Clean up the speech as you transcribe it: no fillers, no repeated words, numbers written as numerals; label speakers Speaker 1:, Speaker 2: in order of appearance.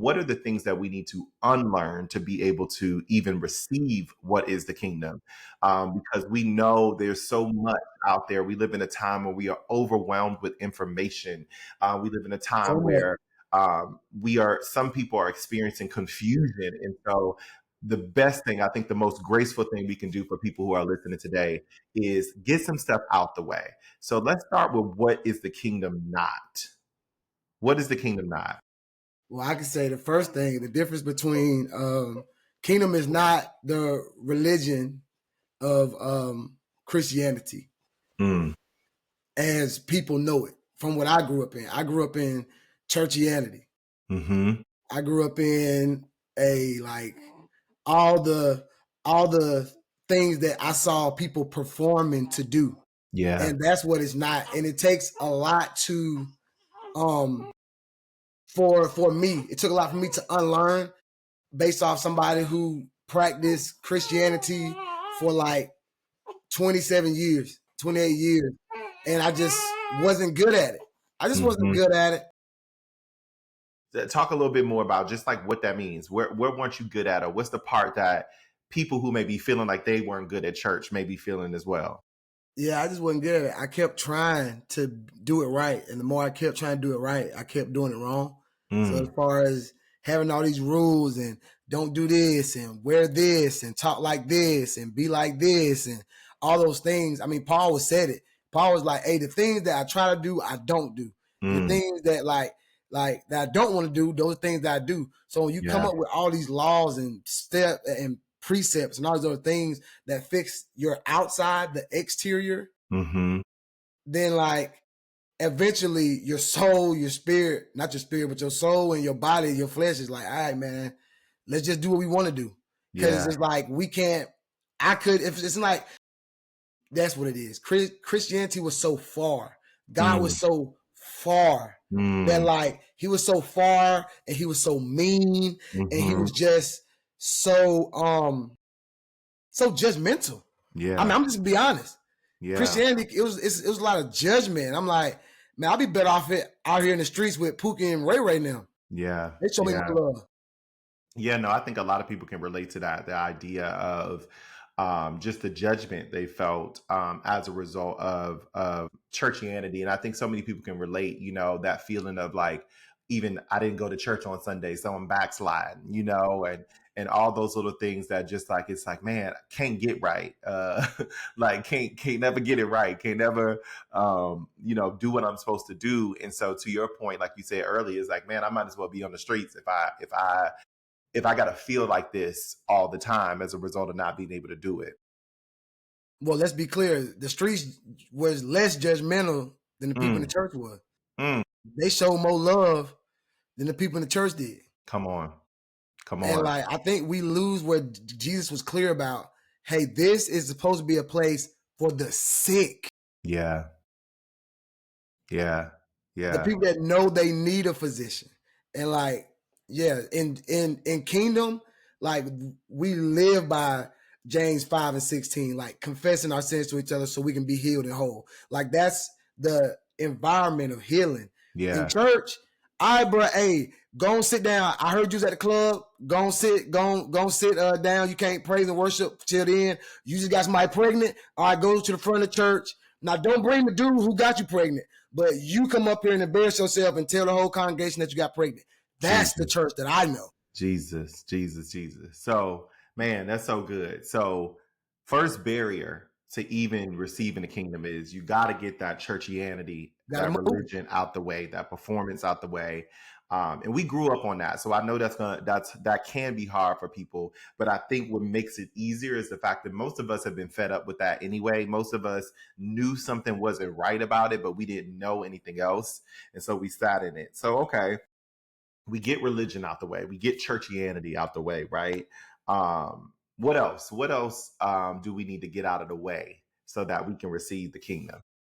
Speaker 1: what are the things that we need to unlearn to be able to even receive what is the kingdom? Because we know there's so much out there. We live in a time where we are overwhelmed with information. We live in a
Speaker 2: So
Speaker 1: time
Speaker 2: much.
Speaker 1: where some people are experiencing confusion. And so the best thing, I think the most graceful thing we can do for people who are listening today is get some stuff out the way. So let's start with, what is the kingdom not? What is the kingdom not?
Speaker 2: Well, I can say the first thing, the difference between kingdom is not the religion of Christianity
Speaker 1: Mm.
Speaker 2: as people know it. From what I grew up in, I grew up in churchianity.
Speaker 1: Mm-hmm.
Speaker 2: I grew up in a like all the things that I saw people performing to do,
Speaker 1: Yeah.
Speaker 2: and that's what it's not. And it takes a lot to for me. It took a lot for me to unlearn based off somebody who practiced Christianity for like 27 years, 28 years, and I just wasn't good at it. I just wasn't
Speaker 1: Mm-hmm.
Speaker 2: good at it.
Speaker 1: Talk a little bit more about just like what that means. Where weren't you good at, or what's the part that people who may be feeling like they weren't good at church may be feeling as well?
Speaker 2: Yeah, I just wasn't good at it. I kept trying to do it right, and the more I kept trying to do it right, I kept doing it wrong. So as
Speaker 1: Mm.
Speaker 2: far as having all these rules and don't do this and wear this and talk like this and be like this and all those things. I mean, Paul was said it. Paul was like, "Hey, the things that I try to do, I don't do, and the
Speaker 1: Mm.
Speaker 2: things that like that I don't want to do, those things that I do." So when you come
Speaker 1: Yeah.
Speaker 2: up with all these laws and step and precepts and all these other things that fix your outside, the exterior,
Speaker 1: Mm-hmm.
Speaker 2: then like eventually your soul, your spirit, not your spirit, but your soul and your body, your flesh is like, all right, man, let's just do what we want to do. Because
Speaker 1: Yeah.
Speaker 2: it's like we can't, I could, if it's like, that's what it is. Christianity was so far. God
Speaker 1: Mm.
Speaker 2: was so far that
Speaker 1: Mm.
Speaker 2: like he was so far and he was so mean and he
Speaker 1: Mm-hmm.
Speaker 2: was just so judgmental. I mean,
Speaker 1: Yeah.
Speaker 2: I'm just gonna be honest.
Speaker 1: Yeah.
Speaker 2: Christianity, it was a lot of judgment. I'm like, man, I'll be better off it out here in the streets with Pookie and Ray right now.
Speaker 1: Yeah.
Speaker 2: They show me my
Speaker 1: Yeah.
Speaker 2: love.
Speaker 1: Yeah, no, I think a lot of people can relate to that. The idea of just the judgment they felt as a result of churchianity, and I think so many people can relate. That feeling of like, even I didn't go to church on Sunday, so I'm backsliding. And all those little things that just like, it's like, man, I can't get right. Like can't never get it right. Can't never do what I'm supposed to do. And so to your point, like you said earlier, is like, man, I might as well be on the streets if I got to feel like this all the time as a result of not being able to do it.
Speaker 2: Well, let's be clear. The streets was less judgmental than the people in
Speaker 1: Mm.
Speaker 2: the church was.
Speaker 1: Mm.
Speaker 2: They showed more love than the people in the church did.
Speaker 1: Come on. Come
Speaker 2: And
Speaker 1: on.
Speaker 2: like I think we lose what Jesus was clear about. Hey, this is supposed to be a place for the sick.
Speaker 1: Yeah. Yeah.
Speaker 2: The
Speaker 1: Yeah.
Speaker 2: people that know they need a physician. And like, yeah, in kingdom, like we live by James 5:16, like confessing our sins to each other so we can be healed and whole. Like that's the environment of healing. In
Speaker 1: Yeah.
Speaker 2: church, all right, bro, hey, go and sit down. I heard you was at the club. Go and sit down. You can't praise and worship till then. You just got somebody pregnant. All right, go to the front of the church. Now, don't bring the dude who got you pregnant, but you come up here and embarrass yourself and tell the whole congregation that you got pregnant. That's the
Speaker 1: Jesus.
Speaker 2: church that I know.
Speaker 1: Jesus. Jesus. Jesus. So, man, that's so good. So, first barrier to even receiving the kingdom is you got to get that churchianity,
Speaker 2: Got to
Speaker 1: that
Speaker 2: move.
Speaker 1: religion out the way, that performance out the way. And we grew up on that, so I know that can be hard for people. But I think what makes it easier is the fact that most of us have been fed up with that anyway. Most of us knew something wasn't right about it, but we didn't know anything else, and so we sat in it. So okay, we get religion out the way, we get churchianity out the way, right? What else do we need to get out of the way so that we can receive the kingdom?